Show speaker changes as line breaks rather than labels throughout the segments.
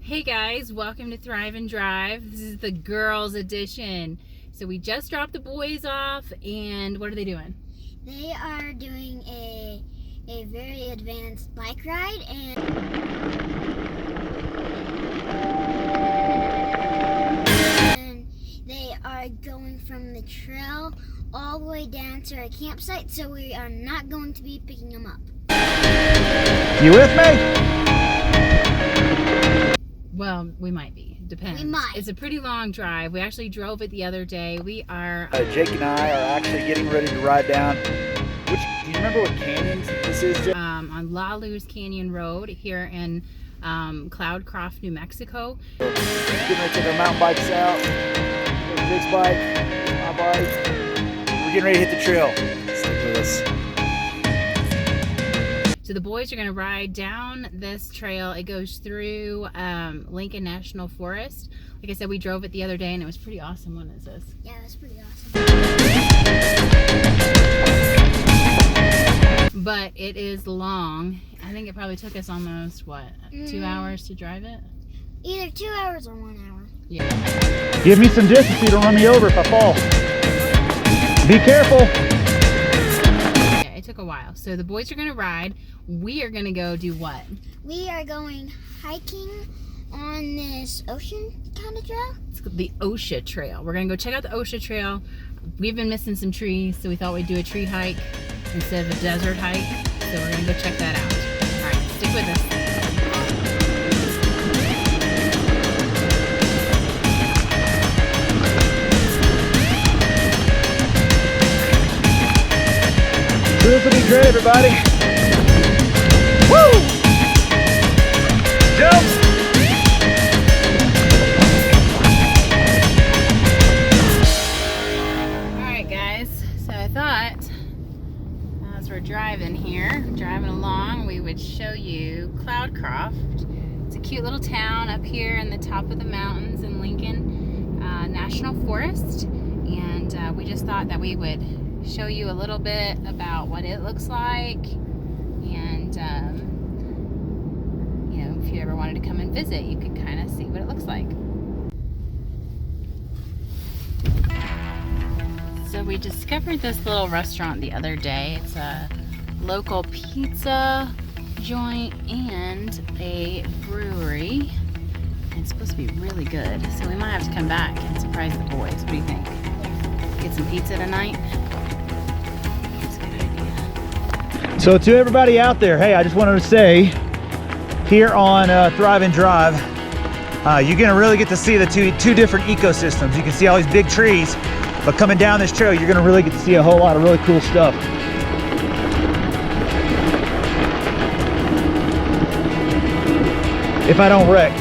Hey guys, welcome to Thrive and Drive. This is the girls edition. So we just dropped the boys off, and what are they doing?
They are doing a very advanced bike ride, and they are going from the trail all the way down to our campsite, so we are not going to be picking them up.
You with me?
Well, we might be. Depends.
We might.
It's a pretty long drive. We actually drove it the other day. We are...
Jake and I are actually getting ready to ride down. Do you remember what canyon this is, Jake?
on Luz Canyon Road here in Cloudcroft, New Mexico.
Getting ready to take our mountain bikes out. Jake's bike, my bike. We're getting ready to hit the trail. Stick with us.
So the boys are going to ride down this trail. It goes through Lincoln National Forest. Like I said, we drove it the other day and it was pretty awesome. What is this?
Yeah, it was pretty awesome.
But it is long. I think it probably took us almost, 2 hours to drive it?
Either 2 hours or 1 hour.
Yeah.
Give me some distance so you don't run me over if I fall. Be careful.
It took a while. So the boys are going to ride. We are going to go do what?
We are going hiking on this ocean kind of trail.
It's the OSHA Trail. We're going to go check out the OSHA Trail. We've been missing some trees, so we thought we'd do a tree hike instead of a desert hike. So we're going to go check that out. All right, stick with us.
This will be great, everybody. Woo! Jump!
Alright guys, so I thought as we're driving along, we would show you Cloudcroft. It's a cute little town up here in the top of the mountains in Lincoln National Forest, and we just thought that we would show you a little bit about what it looks like, and you know, if you ever wanted to come and visit, you could kind of see what it looks like. So we discovered this little restaurant the other day. It's a local pizza joint and a brewery. It's supposed to be really good, so we might have to come back and surprise the boys. What do you think? Get some pizza tonight?
So to everybody out there, hey, I just wanted to say, here on Thrive and Drive, you're gonna really get to see the two different ecosystems. You can see all these big trees, but coming down this trail, you're gonna really get to see a whole lot of really cool stuff. If I don't wreck.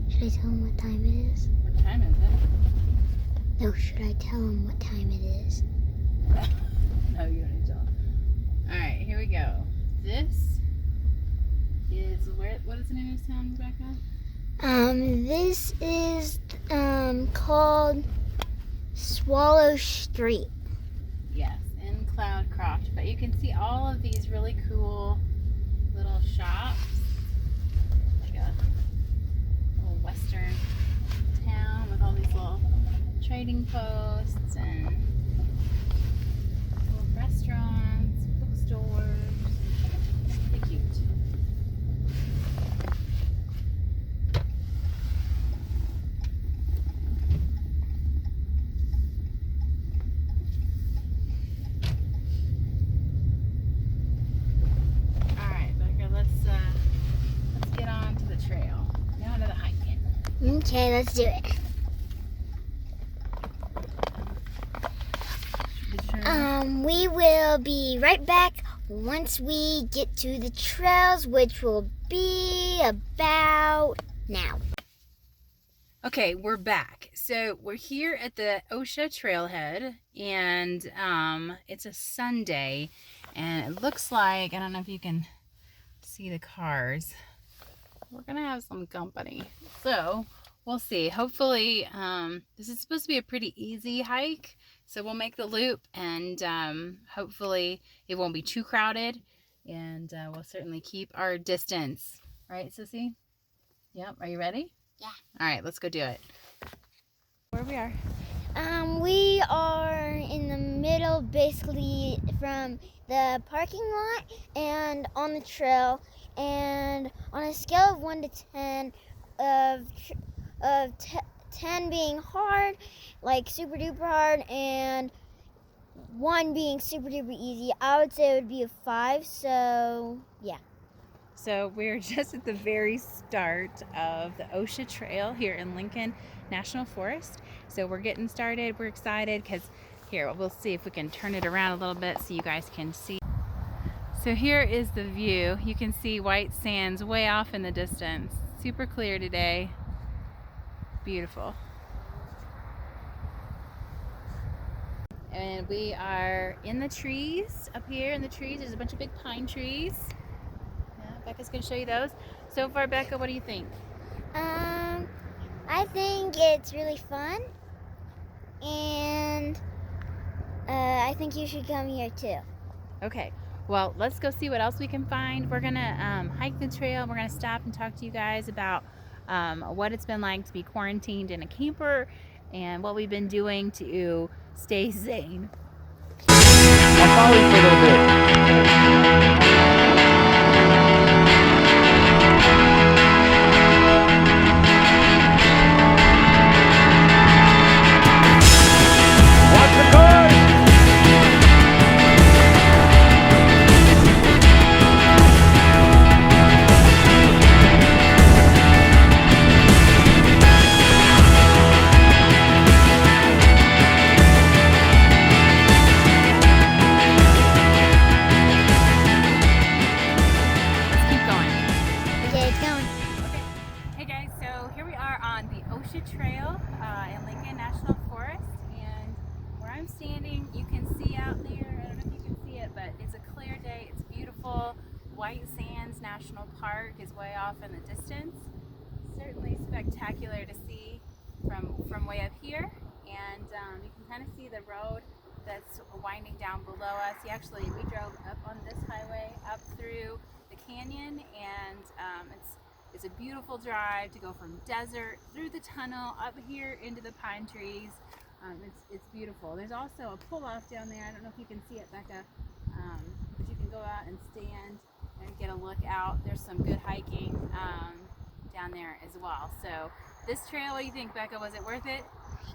Should I tell him what time it is?
What time is it?
No, should I tell him what time it is?
No, you don't need to tell them. Alright, here we go. This is what is the name of this town, Rebecca?
This is called Swallow Street.
Yes, in Cloudcroft. But you can see all of these really cool little shops. Like a little western town with all these little trading posts and little restaurants, bookstores. Pretty cute. Alright, Becca, let's get on to the trail. Now to the hiking.
Okay, let's do it. We will be right back once we get to the trails, which will be about now.
Okay, we're back. So we're here at the OSHA Trailhead, and it's a Sunday, and it looks like, I don't know if you can see the cars, we're gonna have some company. So we'll see. Hopefully, this is supposed to be a pretty easy hike, so we'll make the loop, and hopefully it won't be too crowded, and we'll certainly keep our distance. Right, Sissy? Yep. Are you ready?
Yeah.
All right, let's go do it. Where we are?
We are in the middle, basically from the parking lot and on the trail, and on a scale of 1 to 10, of 10 being hard, like super duper hard, and 1 being super duper easy, I would say it would be a 5. So yeah.
So we're just at the very start of the OSHA Trail here in Lincoln National Forest. So we're getting started. We're excited because here, we'll see if we can turn it around a little bit so you guys can see. So here is the view. You can see white sands way off in the distance. Super clear today. Beautiful. And we are in the trees up here in the trees. There's a bunch of big pine trees. Becca's going to show you those. So far, Becca, what do you think?
I think it's really fun, and I think you should come here too.
Okay, well, let's go see what else we can find. We're going to hike the trail. We're going to stop and talk to you guys about what it's been like to be quarantined in a camper and what we've been doing to stay sane.
I'll follow you for a little bit.
OSHA Trail in Lincoln National Forest, and where I'm standing, you can see out there, I don't know if you can see it, but it's a clear day, it's beautiful. White Sands National Park is way off in the distance. Certainly spectacular to see from way up here, and you can kind of see the road that's winding down below us. We drove up on this highway up through the canyon, and it's a beautiful drive to go from desert through the tunnel up here into the pine trees. It's beautiful. There's also a pull-off down there. I don't know if you can see it, Becca, but you can go out and stand and get a look out. There's some good hiking down there as well. So this trail, what do you think, Becca? Was it worth it?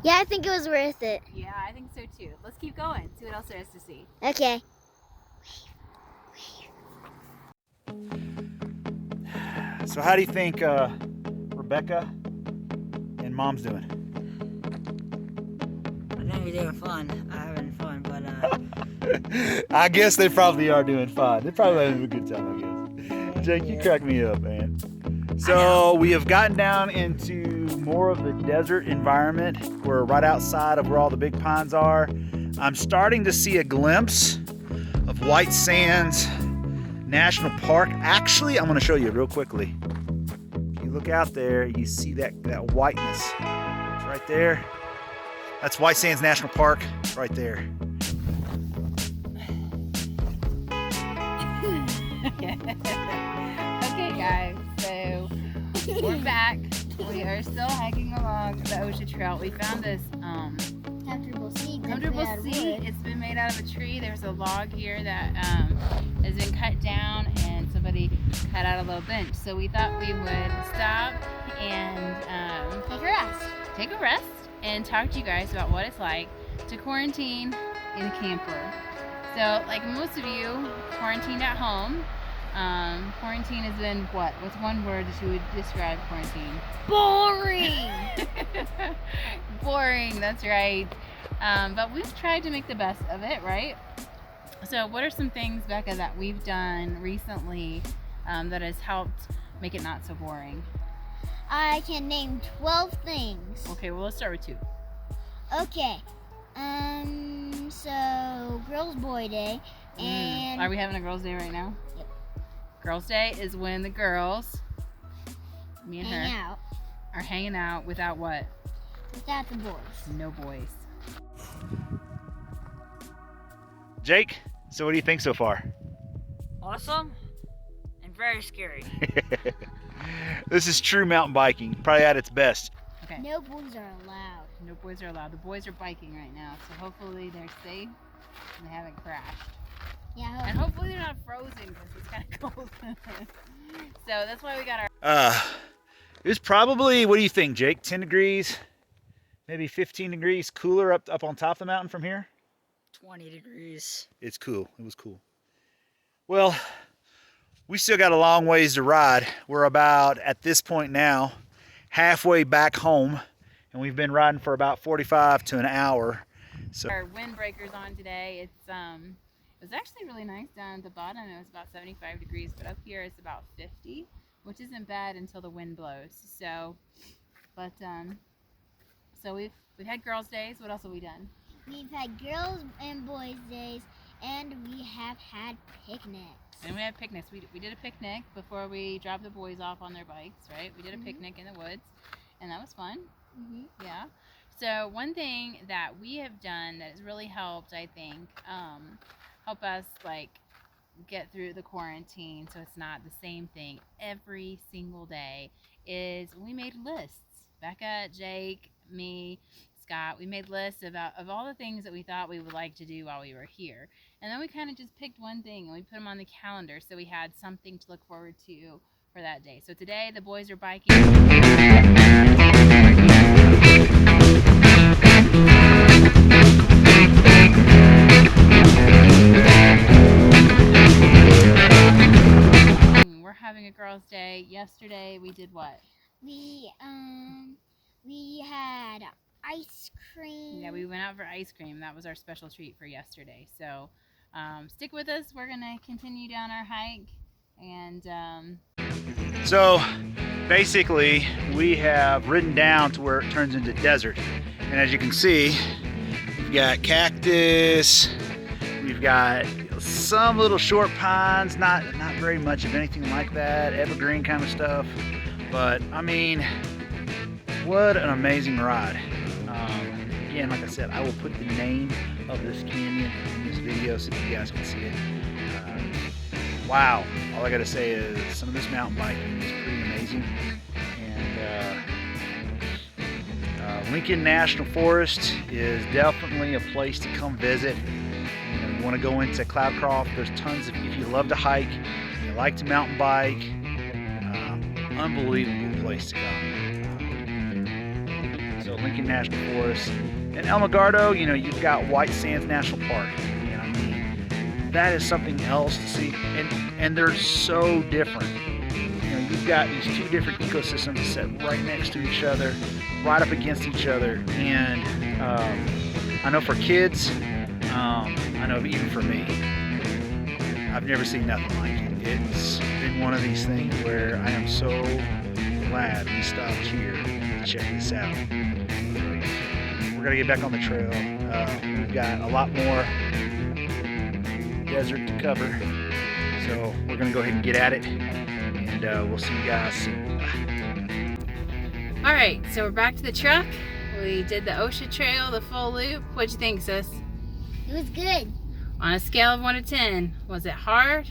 Yeah, I think it was worth it.
Yeah, I think so too. Let's keep going. See what else there is to see.
Okay.
So how do you think Rebecca and Mom's doing?
I think they're fun. I'm having fun, but
I guess they probably are doing fine. They're probably having a good time, I guess. Jake, you crack me up, man. So we have gotten down into more of the desert environment. We're right outside of where all the big pines are. I'm starting to see a glimpse of White Sands National Park. Actually, I'm going to show you real quickly. If you look out there, you see that whiteness. It's right there. That's White Sands National Park right there.
Okay, guys, so we're back. We are still hiking along the OSHA Trail. We found this
Comfortable seat.
It's been made out of a tree. There's a log here that has been cut down, and somebody cut out a little bench. So we thought we would stop and take a rest and talk to you guys about what it's like to quarantine in a camper. So, like most of you, quarantined at home. Quarantine has been what? What's one word that you would describe quarantine?
Boring.
Boring, that's right. But we've tried to make the best of it, right? So what are some things, Becca, that we've done recently that has helped make it not so boring?
I can name 12 things.
Okay, well, let's start with 2.
Okay. So Girls Boy Day, and
Are we having a girls' day right now?
Yep.
Girls' day is when the girls, me and
hang
her,
out.
are hanging out without what?
Without the boys.
No boys.
Jake, so what do you think so far?
Awesome and very scary.
This is true mountain biking, probably at its best.
Okay.
No boys are allowed.
No boys are allowed. The boys are biking right now, so hopefully they're safe and they haven't crashed.
Yeah.
And hopefully they're not frozen because it's kind of cold. So that's why we got our...
It was probably, what do you think, Jake? 10 degrees, maybe 15 degrees cooler up on top of the mountain from here?
20 degrees.
It's cool. It was cool. Well, we still got a long ways to ride. We're about, at this point now, halfway back home, and we've been riding for about 45 to an hour. So
Our windbreakers on today. It was actually really nice down at the bottom. It was about 75 degrees, but up here it's about 50, which isn't bad until the wind blows. So, but so we've had girls' days. What else have we done?
We've had girls and boys days, and we have had picnics.
And we had picnics. We did a picnic before we dropped the boys off on their bikes, right? We did a picnic in the woods, and that was fun. Yeah. So one thing that we have done that has really helped, I think, help us like get through the quarantine so it's not the same thing every single day, is we made lists. Becca, Jake, me, Scott, we made lists of all the things that we thought we would like to do while we were here. And then we kind of just picked one thing and we put them on the calendar so we had something to look forward to for that day. So today the boys are biking. We're having a girls' day. Yesterday we did what?
We had ice cream.
Yeah, we went out for ice cream. That was our special treat for yesterday. So stick with us. We're gonna continue down our hike, and
So basically we have ridden down to where it turns into desert, and as you can see, we've got cactus, we've got some little short pines, not very much of anything like that, evergreen kind of stuff, but I mean, what an amazing ride. Again, like I said, I will put the name of this canyon in this video so that you guys can see it. Wow, all I gotta say is some of this mountain biking is pretty amazing. And Lincoln National Forest is definitely a place to come visit. You know, you want to go into Cloudcroft. There's tons of, if you love to hike, you like to mountain bike, unbelievable place to come. So Lincoln National Forest. In El Magardo, you know, you've got White Sands National Park. And I mean, that is something else to see, and they're so different. You know, you've got these two different ecosystems set right next to each other, right up against each other, and I know for kids, I know even for me, I've never seen nothing like it. It's been one of these things where I am so glad we stopped here to check this out. We're gonna get back on the trail. We've got a lot more desert to cover, so we're gonna go ahead and get at it, and we'll see you guys soon.
all right, so we're back to the truck. We did the OSHA Trail, the full loop. What'd you think, sis?
It was good.
On a scale of 1 to 10, was it hard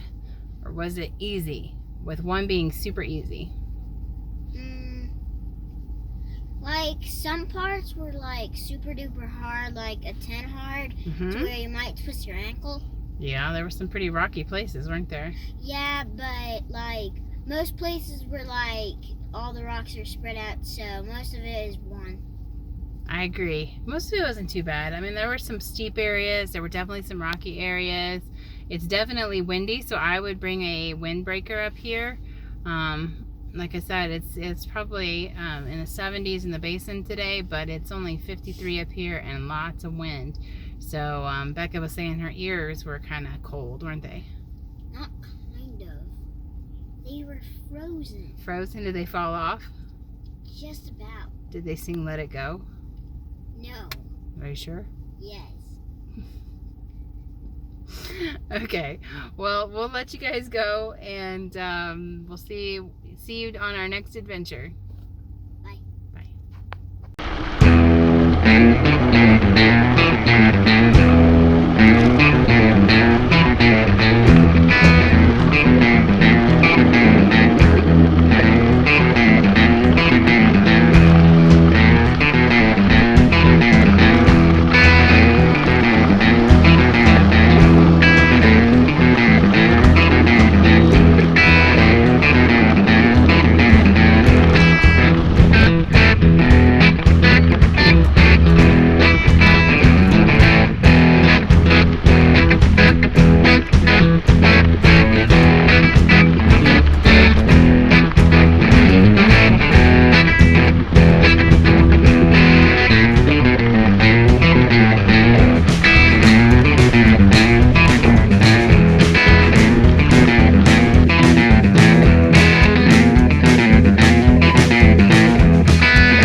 or was it easy? With 1 being super easy.
Like some parts were like super duper hard, like a 10 hard, to where you might twist your ankle.
Yeah, there were some pretty rocky places, weren't there?
Yeah, but like most places were like all the rocks are spread out, so most of it is 1.
I agree. Most of it wasn't too bad. I mean, there were some steep areas. There were definitely some rocky areas. It's definitely windy, so I would bring a windbreaker up here. Like I said, it's probably in the 70s in the basin today, but it's only 53 up here and lots of wind. So Becca was saying her ears were kind of cold, weren't they?
Not kind of. They were frozen.
Frozen? Did they fall off?
Just about.
Did they sing Let It Go?
No.
Are you sure?
Yes.
Okay, well, we'll let you guys go, and we'll see you on our next adventure.
Bye.